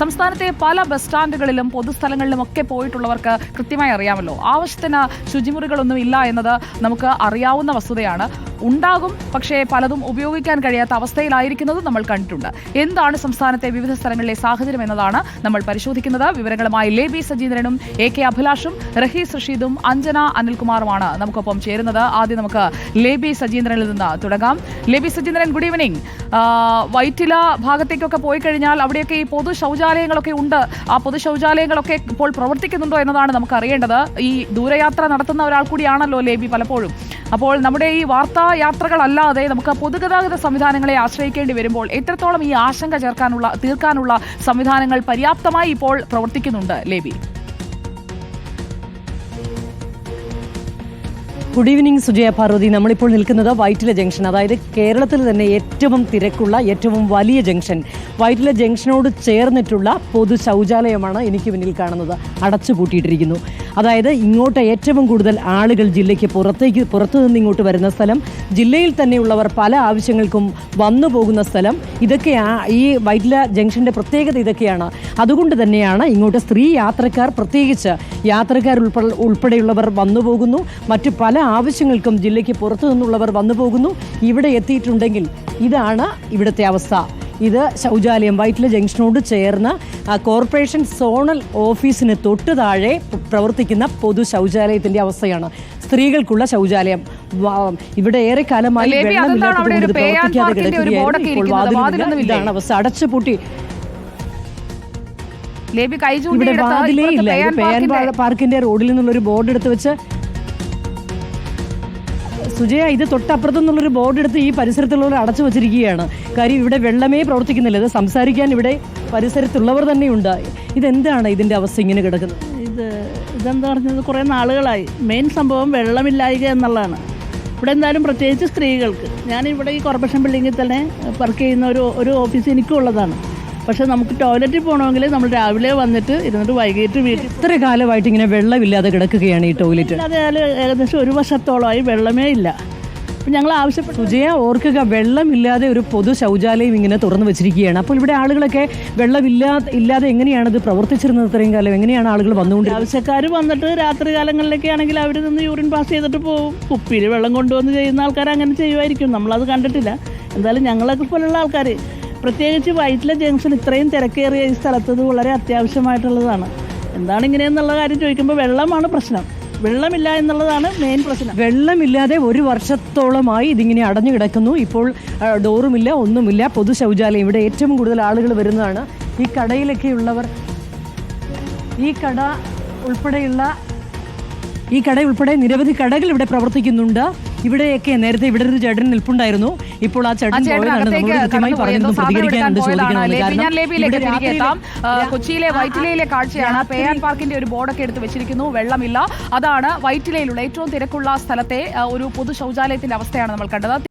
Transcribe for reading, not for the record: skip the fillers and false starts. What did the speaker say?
സംസ്ഥാനത്തെ പല ബസ് സ്റ്റാൻഡുകളിലും പൊതുസ്ഥലങ്ങളിലുമൊക്കെ പോയിട്ടുള്ളവർക്ക് കൃത്യമായി അറിയാമല്ലോ. ആവശ്യത്തിന് ശുചിമുറികളൊന്നും ഇല്ല എന്നത് നമുക്ക് അറിയാവുന്ന വസ്തുതയാണ്. ഉണ്ടാകും, പക്ഷേ പലതും ഉപയോഗിക്കാൻ കഴിയാത്ത അവസ്ഥയിലായിരിക്കുന്നത് നമ്മൾ കണ്ടിട്ടുണ്ട്. എന്താണ് സംസ്ഥാനത്തെ വിവിധ സ്ഥലങ്ങളിലെ സാഹചര്യം എന്നതാണ് നമ്മൾ പരിശോധിക്കുന്നത്. വിവരങ്ങളുമായി ലേബി സജീന്ദ്രനും AK അഭിലാഷും റഹീസ് റഷീദും അഞ്ജന അനിൽകുമാറുമാണ് നമുക്കൊപ്പം ചേരുന്നത്. ആദ്യം നമുക്ക് ലേബി സജീന്ദ്രനിൽ നിന്ന് തുടങ്ങാം. ലേബി സജീന്ദ്രൻ, ഗുഡ് ഈവനിങ്. വൈറ്റില ഭാഗത്തേക്കൊക്കെ പോയി കഴിഞ്ഞാൽ അവിടെയൊക്കെ ഈ പൊതു ശൗചാലയങ്ങളൊക്കെ ഉണ്ട്. ആ പൊതു ശൗചാലയങ്ങളൊക്കെ ഇപ്പോൾ പ്രവർത്തിക്കുന്നുണ്ടോ എന്നതാണ് നമുക്ക് അറിയേണ്ടത്. ഈ ദൂരയാത്ര നടത്തുന്ന ഒരാൾ കൂടിയാണല്ലോ ലേബി പലപ്പോഴും. അപ്പോൾ നമ്മുടെ ഈ വാർത്താ യാത്രകളല്ലാതെ നമുക്ക് പൊതുഗതാഗത സംവിധാനങ്ങളെ ആശ്രയിക്കേണ്ടി വരുമ്പോൾ എത്രത്തോളം ഈ ആശങ്ക തീർക്കാനുള്ള സംവിധാനങ്ങൾ പര്യാപ്തമായി ഇപ്പോൾ പ്രവർത്തിക്കുന്നുണ്ട് ലേബി? Good evening Sujaya Parvathy. നമ്മളിപ്പോൾ നിൽക്കുന്നത് വൈറ്റില ജംഗ്ഷൻ, അതായത് കേരളത്തിൽ തന്നെ ഏറ്റവും തിരക്കുള്ള ഏറ്റവും വലിയ ജംഗ്ഷൻ. വൈറ്റില ജംഗ്ഷനോട് ചേർന്നിട്ടുള്ള പൊതു ശൗചാലയമാണ് എനിക്ക് മുന്നിൽ കാണുന്നത്. അടച്ചുപൂട്ടിയിട്ടിരിക്കുന്നു. അതായത് ഇങ്ങോട്ട് ഏറ്റവും കൂടുതൽ ആളുകൾ ജില്ലയ്ക്ക് പുറത്തുനിന്ന് ഇങ്ങോട്ട് വരുന്ന സ്ഥലം, ജില്ലയിൽ തന്നെയുള്ളവർ പല ആവശ്യങ്ങൾക്കും വന്നു പോകുന്ന സ്ഥലം, ഇതൊക്കെ ഈ വൈറ്റില ജംഗ്ഷന്റെ പ്രത്യേകത ഇതൊക്കെയാണ്. അതുകൊണ്ട് തന്നെയാണ് ഇങ്ങോട്ട് സ്ത്രീ യാത്രക്കാർ, പ്രത്യേകിച്ച് യാത്രക്കാർ ഉൾപ്പെടെയുള്ളവർ വന്നു പോകുന്നു. മറ്റു പല ആവശ്യങ്ങൾക്കും ജില്ലയ്ക്ക് പുറത്തു നിന്നുള്ളവർ വന്നു പോകുന്നു. ഇവിടെ എത്തിയിട്ടുണ്ടെങ്കിൽ ഇതാണ് ഇവിടുത്തെ അവസ്ഥ. ഇത് ശൗചാലയം വൈറ്റില ജംഗ്ഷനോട് ചേർന്ന് കോർപ്പറേഷൻ സോണൽ ഓഫീസിന് തൊട്ട് താഴെ പ്രവർത്തിക്കുന്ന പൊതു ശൗചാലയത്തിന്റെ അവസ്ഥയാണ്. സ്ത്രീകൾക്കുള്ള ശൗചാലയം. ഇവിടെ ഏറെ കാലമായി വെള്ളമില്ലാത്തതുകൊണ്ട് പ്രവർത്തിക്കാതെ കിടക്കുകയായിരുന്നു. ഇതാണ് അവസ്ഥ. അടച്ചുപൂട്ടി. ഇവിടെ വാതിലേ ഇല്ല. പേയാൻ പാർക്കിന്റെ റോഡിൽ നിന്നുള്ളൊരു ബോർഡ് എടുത്ത് വെച്ച് സുജയ, ഇത് തൊട്ടപ്പുറത്തുനിന്നുള്ളൊരു ബോർഡ് എടുത്ത് ഈ പരിസരത്തുള്ളവർ അടച്ചു വച്ചിരിക്കുകയാണ്. കാര്യം ഇവിടെ വെള്ളമേ പ്രവർത്തിക്കുന്നില്ല. ഇത് സംസാരിക്കാൻ ഇവിടെ പരിസരത്തുള്ളവർ തന്നെയുണ്ട്. ഇതെന്താണ് ഇതിന്റെ അവസ്ഥ ഇങ്ങനെ കിടക്കുന്നത്? ഇതെന്താ പറഞ്ഞത്, കുറേ നാളുകളായി. മെയിൻ സംഭവം വെള്ളമില്ലായ്ക എന്നുള്ളതാണ്. ഇവിടെ എന്തായാലും പ്രത്യേകിച്ച് സ്ത്രീകൾക്ക്. ഞാനിവിടെ ഈ കോർപ്പറേഷൻ ബിൽഡിങ്ങിൽ തന്നെ വർക്ക് ചെയ്യുന്ന ഒരു ഓഫീസ് എനിക്കുള്ളതാണ്. പക്ഷെ നമുക്ക് ടോയ്ലറ്റിൽ പോകണമെങ്കിൽ നമ്മൾ രാവിലെ വന്നിട്ട് ഇരുന്നിട്ട് വൈകിട്ട് വീട്ടിൽ. ഇത്ര കാലമായിട്ട് ഇങ്ങനെ വെള്ളമില്ലാതെ കിടക്കുകയാണ് ഈ ടോയ്ലറ്റ്. അതായത് ഏകദേശം ഒരു വർഷത്തോളമായി വെള്ളമേ ഇല്ല. അപ്പം ഞങ്ങൾ ആവശ്യപ്പെട്ടു. സുജയ, ഓർക്കുക, വെള്ളമില്ലാതെ ഒരു പൊതു ശൗചാലയം ഇങ്ങനെ തുറന്നു വെച്ചിരിക്കുകയാണ്. അപ്പോൾ ഇവിടെ ആളുകളൊക്കെ ഇല്ലാതെ എങ്ങനെയാണ് ഇത് പ്രവർത്തിച്ചിരുന്നത് ഇത്രയും കാലം? എങ്ങനെയാണ് ആളുകൾ വന്നുകൊണ്ട്? ആവശ്യക്കാർ വന്നിട്ട് രാത്രി കാലങ്ങളിലൊക്കെ ആണെങ്കിൽ അവർ നിന്ന് യൂറിൻ പാസ് ചെയ്തിട്ട് പോകും. കുപ്പിയിൽ വെള്ളം കൊണ്ടുവന്ന് ചെയ്യുന്ന ആൾക്കാർ അങ്ങനെ ചെയ്യുമായിരിക്കും. നമ്മളത് കണ്ടിട്ടില്ല. എന്തായാലും ഞങ്ങളൊക്കെ പോലുള്ള ആൾക്കാർ, പ്രത്യേകിച്ച് വൈറ്റില ജംഗ്ഷൻ ഇത്രയും തിരക്കേറിയ ഈ സ്ഥലത്ത് ഇത് വളരെ അത്യാവശ്യമായിട്ടുള്ളതാണ്. എന്താണ് ഇങ്ങനെയെന്നുള്ള കാര്യം ചോദിക്കുമ്പോൾ വെള്ളമാണ് പ്രശ്നം. വെള്ളമില്ല എന്നുള്ളതാണ് മെയിൻ പ്രശ്നം. വെള്ളമില്ലാതെ ഒരു വർഷത്തോളമായി ഇതിങ്ങനെ അടഞ്ഞു കിടക്കുന്നു. ഇപ്പോൾ ഡോറുമില്ല, ഒന്നുമില്ല. പൊതു ശൗചാലയം. ഇവിടെ ഏറ്റവും കൂടുതൽ ആളുകൾ വരുന്നതാണ്. ഈ കടയിലൊക്കെയുള്ളവർ, ഈ കട ഉൾപ്പെടെ നിരവധി കടകൾ ഇവിടെ പ്രവർത്തിക്കുന്നുണ്ട്. ഇവിടെയൊക്കെ നേരത്തെ ഇവിടെ ഒരു ചേട്ടൻ നിൽപ്പുണ്ടായിരുന്നു. ഇപ്പോൾ ആ ചേട്ടൻ കൊച്ചിയിലെ വൈറ്റിലയിലെ കാഴ്ചയാണ്. പേയാൻ പാർക്കിന്റെ ഒരു ബോർഡൊക്കെ എടുത്ത് വെച്ചിരിക്കുന്നു. വെള്ളമില്ല. അതാണ് വൈറ്റിലയിലുള്ള ഏറ്റവും തിരക്കുള്ള സ്ഥലത്തെ ഒരു പൊതു ശൗചാലയത്തിന്റെ അവസ്ഥയാണ് നമ്മൾ കണ്ടത്.